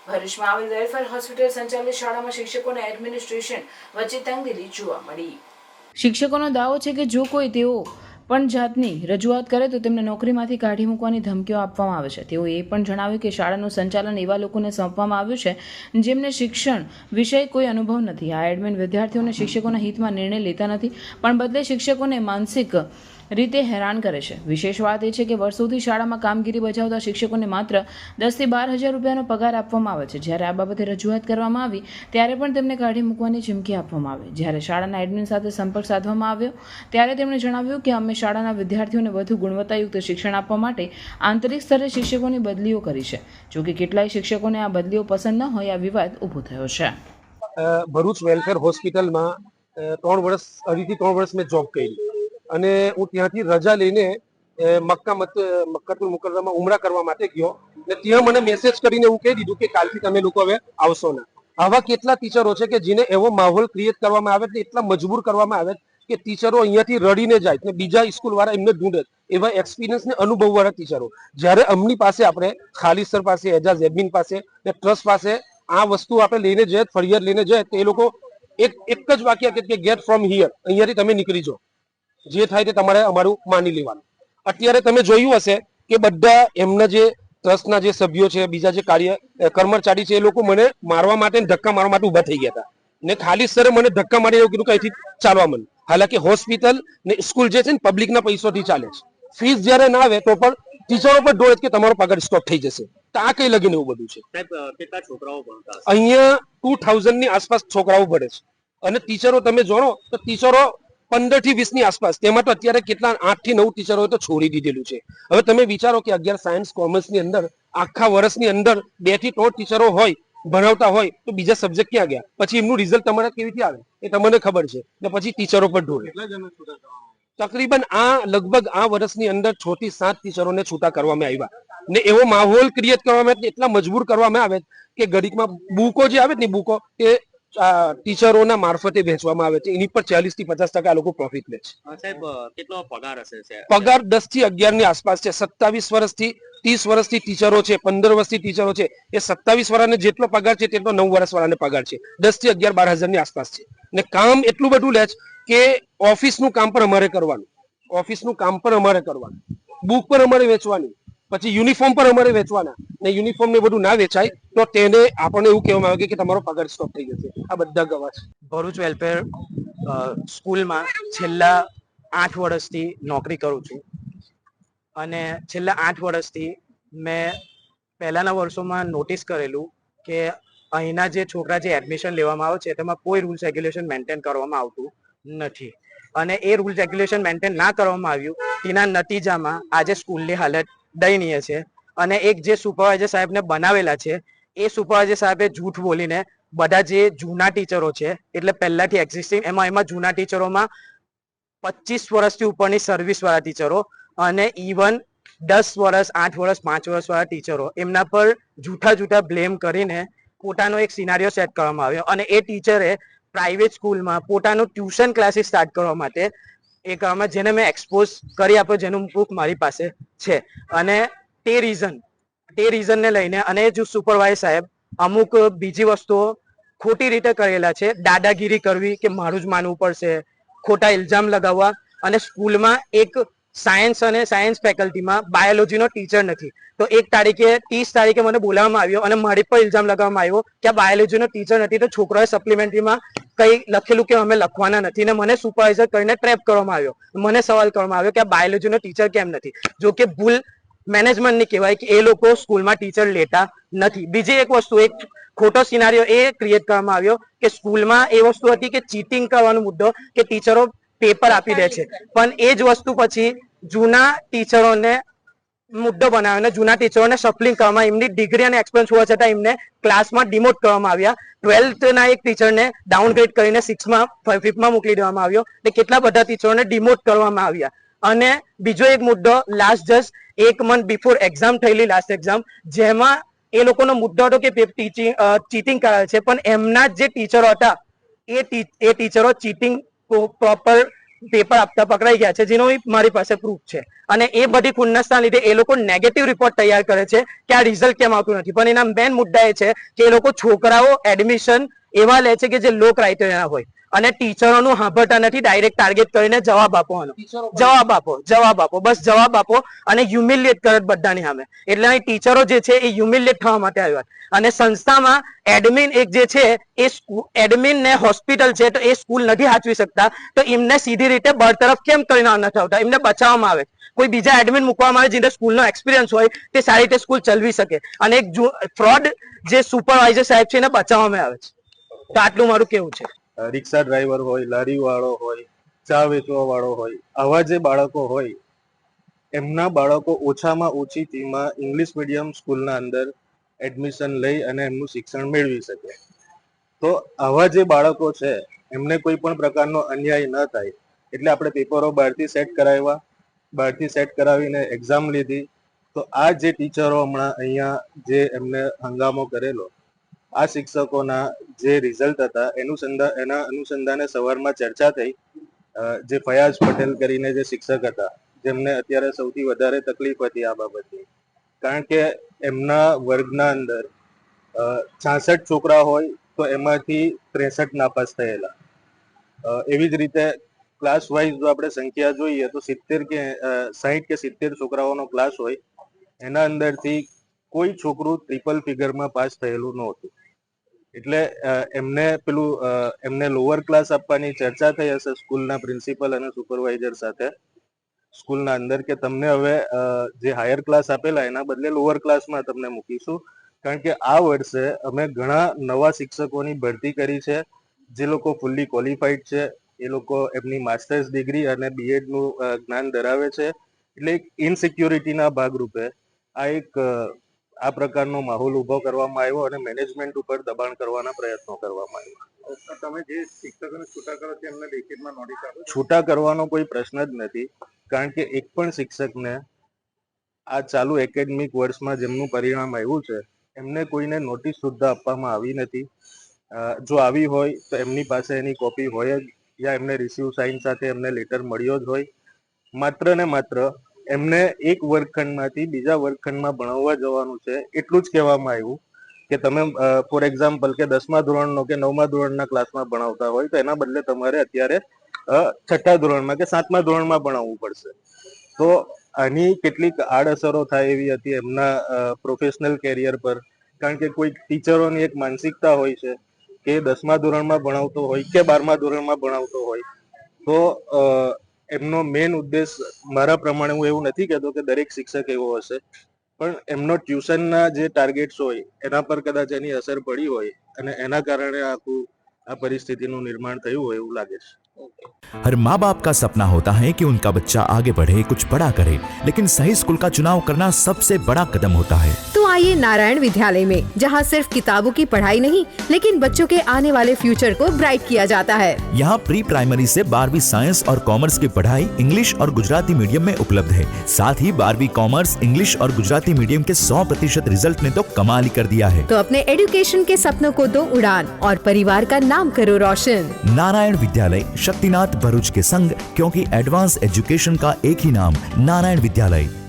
ભરૂચમાં આવેલ welfare hospital સંચાલિત શાળામાં શિક્ષકોને એડમિનિસ્ટ્રેશન વચ્ચે તંગદિલી જોવા મળી। શિક્ષકોનો દાવો છે કે જો કોઈ તેઓ પણ જાતની રજૂઆત કરે તો તેમને નોકરીમાંથી કાઢી મૂકવાની ધમકીઓ આપવામાં આવે છે। તેઓએ એ પણ જણાવ્યું કે શાળાનું સંચાલન એવા લોકોને સોંપવામાં આવ્યું છે જેમને શિક્ષણ વિષય કોઈ અનુભવ નથી। આ એડમિન વિદ્યાર્થીઓને શિક્ષકોના હિતમાં નિર્ણય લેતા નથી પણ બદલે શિક્ષકોને માનસિક રીતે હેરાન કરે છે। વિશેષ વાત એ છે કે વર્ષોથી શાળામાં કામગીરી બજાવતા શિક્ષકોને માત્ર 10 થી 12 હજાર રૂપિયાનો પગાર આપવામાં આવે છે। જ્યારે આ બાબતે રજૂઆત કરવામાં આવી ત્યારે પણ તેમને કાઢી મૂકવાની ચીમકી આપવામાં આવી। જ્યારે શાળાના એડમિન સાથે સંપર્ક સાધવામાં આવ્યો ત્યારે તેમણે જણાવ્યું કે અમે શાળાના વિદ્યાર્થીઓને વધુ ગુણવત્તાયુક્ત શિક્ષણ આપવા માટે આંતરિક સ્તરે શિક્ષકોની બદલીઓ કરી છે। જોકે કેટલાય શિક્ષકોને આ બદલીઓ પસંદ ન હોય આ વિવાદ ઊભો થયો છે। ભરૂચ વેલફેર હોસ્પિટલમાં 3 વર્ષ હરીથી 3 વર્ષ મેં જોબ કરી અને હું ત્યાંથી રજા લઈને મક્કાતુલ મુકર્રમા ઉમરા કરવા માટે ગયો ને ત્યાં મને મેસેજ કરીને એવું કહી દીધું કે કાલથી તમે લોકો હવે આવશો ના। આવા કેટલા ટીચરો છે કે જેને એવો માહોલ ક્રિએટ કરવામાં આવે છે, એટલા મજબૂર કરવામાં આવે કે ટીચરો અહીંયાથી રડીને જાય ને બીજા સ્કૂલ વાળા એમને ઢૂંઢે। એવા એક્સપિરિયન્સ ને અનુભવ વાળા ટીચરો જ્યારે અમની પાસે આપણે ખાલિદ સર પાસે એજાઝ એડમિન પાસે ને ટ્રસ્ટ પાસે આ વસ્તુ આપણે લઈને જઈએ, ફરિયાદ લઈને જઈએ તો એ લોકો એક જ વાક્ય કે ગેટ ફ્રોમ હિયર, અહીંયાથી તમે નીકળી જાઓ, જે થાય તે તમારે અમારું માની લેવાનું। અત્યારે તમે જોયું હશે કે બધા એમના જે ટ્રસ્ટના જે સભ્યો છે, બીજા જે કર્મચારી છે, એ લોકો મને મારવા માટે ધક્કા મારવા માટે ઉભા થઈ ગયા હતા ને ખાલિદ સરે મને ધક્કા મારી એવું કીધું કે અહીંથી ચાલવા મને। હાલાકી હોસ્પિટલ ને સ્કૂલ જે છે ને પબ્લિકના પૈસાથી ચાલે છે। ફીસ જ્યારે ના આવે તો પણ ટીચરો પર ઢોળે કે તમારો પગાર સ્ટોપ થઈ જશે। તો આ કઈ લગીને એવું બધું છે। કેટલા છોકરાઓ ભણતા હશે? અહીંયા 2000 ની આસપાસ છોકરાઓ ભણે છે અને ટીચરો તમે જોણો તો ટીચરો 15 થી 20 ની આસપાસ, તેમાં તો અત્યારે કેટલા 8 થી 9 ટીચરોએ તો છોડી દીધેલું છે। હવે તમે વિચારો કે 11 સાયન્સ કોમર્સ ની અંદર આખા વર્ષની અંદર 2 થી 3 ટીચરો હોય ભણાવતા હોય તો બીજા સબ્જેક્ટ ક્યાં ગયા? પછી એમનું રિઝલ્ટ તમારે કેવી રીતે આવે એ તમને ખબર છે ને પછી ટીચરો પર ઢોળે। તકરીબન લગભગ આ વર્ષની અંદર 6 થી 7 ટીચરોને છૂટા કરવામાં આવ્યા ને એવો માહોલ ક્રિએટ કરવામાં આવે, એટલા મજબૂર કરવામાં આવે કે ઘડીકમાં બુકો જે આવે ને બુકો એ ટીચરોના મારફતે વેચવામાં આવે છે। એની પર 40 થી 50% આ લોકો પ્રોફિટ લે છે। સાહેબ કેટલો પગાર હશે? પગાર 10 થી 11 ની આસપાસ છે। 27 વર્ષથી 30 વર્ષથી ટીચરો છે, 15 વર્ષથી ટીચરો છે, એ 27 વાળાને જેટલો પગાર છે તેટલો 9 વર્ષ વાળાને પગાર છે। 10 થી 11 12 હજારની આસપાસ છે ને કામ એટલું બધું લે છે કે ઓફિસનું કામ પણ અમારે કરવાનું, ઓફિસનું કામ પણ અમારે કરવાનું, બુક પર અમારે વેચવાની, પછી યુનિફોર્મ પર અમારે વેચવાના ને યુનિફોર્મ ને બધું ના વેચાય તો તેને આપણને એવું કહેવામાં આવે કે તમારો પગાર સ્ટોપ થઈ જશે। આ બધા ગવાહ છે। ભરૂચ વેલફેર સ્કૂલમાં છેલ્લા 8 વર્ષથી નોકરી કરું છું અને છેલ્લા 8 વર્ષથી મેં પહેલાના વર્ષોમાં નોટિસ કરેલું કે અહીંના જે છોકરા જે એડમિશન લેવામાં આવે છે તેમાં કોઈ રૂલ્સ રેગ્યુલેશન મેન્ટેન કરવામાં આવતું નથી અને એ રૂલ્સ રેગ્યુલેશન મેન્ટેન ના કરવામાં આવ્યું તેના નતીજામાં આજે સ્કૂલની હાલત દયનીય છે અને એક જે સુપરવાઇઝર સાહેબને બનાવેલા છે એ સુપરવાઇઝર સાહેબે જૂઠ બોલીને બધા જે જૂના ટીચરો છે એટલે પહેલાથી એક્ઝિસ્ટિંગ એમાં જૂના ટીચરોમાં 25 વર્ષથી ઉપરની સર્વિસ વાળા ટીચરો અને ઇવન 10 વર્ષ 8 વર્ષ 5 વર્ષ વાળા ટીચરો એમના પર જૂઠા બ્લેમ કરીને પોતાનો એક સિનારીઓ સેટ કરવામાં આવ્યો અને એ ટીચરે પ્રાઇવેટ સ્કૂલમાં પોતાનું ટ્યુશન ક્લાસીસ સ્ટાર્ટ કરવા માટે એ કરવામાં, જેને મેં એક્સપોઝ કરી આપ્યો, જેનું પ્રૂફ મારી પાસે છે અને તે રીઝનને લઈને અને જો સુપરવાઇઝર સાહેબ અમુક બીજી વસ્તુઓ ખોટી રીતે કરેલા છે, દાદાગીરી કરવી કે મારું જ માનવું પડશે, ખોટા ઇલ્ઝામ લગાવવા અને સ્કૂલમાં એક સાયન્સ ફેકલ્ટીમાં બાયોલોજીનો ટીચર નથી તો 30 તારીખે મને બોલાવવામાં આવ્યો અને મારી પર ઇલ્ઝામ લગાવવામાં આવ્યો કે આ બાયોલોજીનો ટીચર નથી તો છોકરાએ સપ્લિમેન્ટરીમાં કઈ લખેલું કે અમે લખવાના નથી ને મને સુપરવાઇઝર કરીને ટ્રેપ કરવામાં આવ્યો। મને સવાલ કરવામાં આવ્યો કે આ બાયોલોજીનો ટીચર કેમ નથી, જો કે ભૂલ મેનેજમેન્ટની કહેવાય કે એ લોકો સ્કૂલમાં ટીચર લેતા નથી। બીજી એક વસ્તુ, એક ખોટો સિનારીઓ એ ક્રિએટ કરવામાં આવ્યો કે સ્કૂલમાં એ વસ્તુ હતી કે ચીટિંગ કરવાનો મુદ્દો કે ટીચરો પેપર આપી દે છે પણ એ જ વસ્તુ પછી જૂના ટીચરોને મુદ્દો બનાવીને જૂના ટીચરોને સપ્લિંગ કરવામાં, એમની ડિગ્રી અને એક્સપિરિયન્સ હોવા છતાં એમને ક્લાસમાં ડિમોટ કરવામાં આવ્યા। 12th ના એક ટીચરને ડાઉનગ્રેડ કરીને 5th મોકલી દેવામાં આવ્યો અને કેટલા બધા ટીચરોને ડિમોટ કરવામાં આવ્યા। અને બીજો એક મુદ્દો last just 1 month before exam થયેલી લાસ્ટ એક્ઝામ, જેમાં એ લોકોનો મુદ્દો હતો કે ચીટિંગ કરે છે પણ એમના જે ટીચરો હતા એ ટીચરો ચીટિંગ પ્રોપર પેપર આપતા પકડાઈ ગયા છે, જેનો મારી પાસે પ્રૂફ છે. અને એ બધી ખુન્નસના લીધે એ લોકો નેગેટિવ રિપોર્ટ તૈયાર કરે છે કે આ રિઝલ્ટ કેમ આવતું નથી. પણ એના મેઇન મુદ્દા એ છે કે એ લોકો છોકરાઓ એડમિશન એવા લે છે કે જે લો ક્રાઇટેરિયા હોય, અને ટીચરોનું સાંભળતા નથી. ડાયરેક્ટ ટાર્ગેટ કરીને જવાબ આપવાનો, જવાબ આપો, બસ જવાબ આપો, અને હ્યુમિલિએટ કરે બધાની સામે. એટલે અહીં ટીચરો જે છે એ હ્યુમિલિએટ થવા માટે આવ્યા. અને સંસ્થામાં એડમિન એક જે છે એ એડમિન ને હોસ્પિટલ છે તો એ સ્કૂલ નથી હાચવી શકતા, તો એમને સીધી રીતે બરતરફ કેમ કરીને નથી આવતા, એમને બચાવવામાં આવે. કોઈ બીજા એડમિન મૂકવામાં આવે જેને સ્કૂલનો એક્સપિરિયન્સ હોય, તે સારી રીતે સ્કૂલ ચલાવી શકે. અને એક ફ્રોડ જે સુપરવાઇઝર સાહેબ છે એને બચાવવામાં આવે છે. તો આટલું મારું કેવું છે. રિક્ષા ડ્રાઈવર હોય, લારી વાળો હોય, ચા વેચવા વાળો હોય, આવા જે બાળકો હોય, એમના બાળકો ઓછામાં ઓછી ફીમાં ઇંગ્લિશ મીડિયમ સ્કૂલના અંદર એડમિશન લઈ અને એમનું શિક્ષણ મેળવી શકે. તો આવા જે બાળકો છે એમને કોઈ પણ પ્રકારનો અન્યાય ન થાય એટલે આપણે પેપરો બહારથી સેટ કરાવ્યા, બહારથી સેટ કરાવીને એક્ઝામ લીધી. તો આ જે ટીચરો હમણાં અહીંયા જે એમને હંગામો કરેલો, આ શિક્ષકોના જે રિઝલ્ટ હતા એના અનુસંધાને સવારમાં ચર્ચા થઈ. જે ફયાઝ પટેલ કરીને જે શિક્ષક હતા, જેમને અત્યારે સૌથી વધારે તકલીફ હતી આ બાબતની, કારણ કે એમના વર્ગના અંદર 66 છોકરા હોય તો એમાંથી 63 નાપાસ થયેલા. એવી જ રીતે ક્લાસ વાઇઝ જો આપણે સંખ્યા જોઈએ તો 60 કે 70 છોકરાઓનો ક્લાસ હોય, એના અંદરથી કોઈ છોકરું ટ્રિપલ ફિગરમાં પાસ થયેલું નહોતું. એટલે એમને લોઅર ક્લાસ આપવાની ચર્ચા થઈ હશે સ્કૂલના પ્રિન્સિપલ અને સુપરવાઇઝર સાથે સ્કૂલના અંદર, કે તમને હવે જે હાયર ક્લાસ આપેલા એના બદલે લોઅર ક્લાસમાં તમને મૂકીશું. કારણ કે આ વર્ષે અમે ઘણા નવા શિક્ષકોની ભરતી કરી છે, જે લોકો ફૂલ્લી ક્વોલિફાઈડ છે, એ લોકો એમની માસ્ટર્સ ડિગ્રી અને બીએડ નું જ્ઞાન ધરાવે છે. એટલે એક ઇનસિક્યોરિટીના ભાગરૂપે આ પ્રકારનો માહોલ ઉભો કરવામાં આવ્યો અને મેનેજમેન્ટ ઉપર દબાણ કરવાના પ્રયત્નો કરવામાં આવ્યા. તમે જે શિક્ષકોને છૂટા કરો છો એમને લેખિતમાં નોટિસ આપો? છૂટા કરવાનો કોઈ પ્રશ્ન જ નથી, કારણ કે એક પણ શિક્ષકને આ ચાલુ એકેડમિક વર્ષમાં જેમનું પરિણામ આવ્યું છે એમને કોઈને નોટિસ સુદ્ધા આપવામાં આવી નથી. જો આવી હોય તો એમની પાસે એની કોપી હોય જ, યા એમને રિસીવ સાઇન સાથે એમને લેટર મળ્યો જ હોય. માત્ર ને માત્ર એમને એક વર્ગખંડમાંથી બીજા વર્ગખંડમાં ભણાવવા જવાનું છે એટલું જ કહેવામાં આવ્યું કે તમે ફોર એક્ઝામ્પલ કે 10મા ધોરણનો કે 9મા ધોરણના ક્લાસમાં ભણાવતા હોય તો એના બદલે તમારે અત્યારે 6ઠ્ઠા ધોરણમાં કે 7મા ધોરણમાં ભણાવવું પડશે. તો આની કેટલીક આડઅસરો થાય એવી હતી એમના પ્રોફેશનલ કેરિયર પર, કારણ કે કોઈ ટીચરોની એક માનસિકતા હોય છે કે 10મા ધોરણમાં ભણાવતો હોય કે 12મા ધોરણમાં ભણાવતો હોય તો એમનો મેઇન ઉદ્દેશ, મારા પ્રમાણે હું એવું નથી કહેતો કે દરેક શિક્ષક એવો હશે, પણ એમનો ટ્યુશનના જે ટાર્ગેટ્સ હોય એના પર કદાચ એની અસર પડી હોય અને એના કારણે આ પરિસ્થિતિનું નિર્માણ થયું હોય એવું લાગે છે. हर माँ बाप का सपना होता है कि उनका बच्चा आगे बढ़े, कुछ बड़ा करे, लेकिन सही स्कूल का चुनाव करना सबसे बड़ा कदम होता है. तो आइए नारायण विद्यालय में, जहाँ सिर्फ किताबों की पढ़ाई नहीं, लेकिन बच्चों के आने वाले फ्यूचर को ब्राइट किया जाता है. यहाँ प्री प्राइमरी से 12वीं साइंस और कॉमर्स की पढ़ाई इंग्लिश और गुजराती मीडियम में उपलब्ध है. साथ ही 12वीं कॉमर्स, इंग्लिश और गुजराती मीडियम के 100% रिजल्ट ने तो कमाल ही कर दिया है. तो अपने एजुकेशन के सपनों को दो उड़ान और परिवार का नाम करो रोशन. नारायण विद्यालय, शक्तिनाथ भरूच के संग, क्योंकि एडवांस एजुकेशन का एक ही नाम नारायण विद्यालय.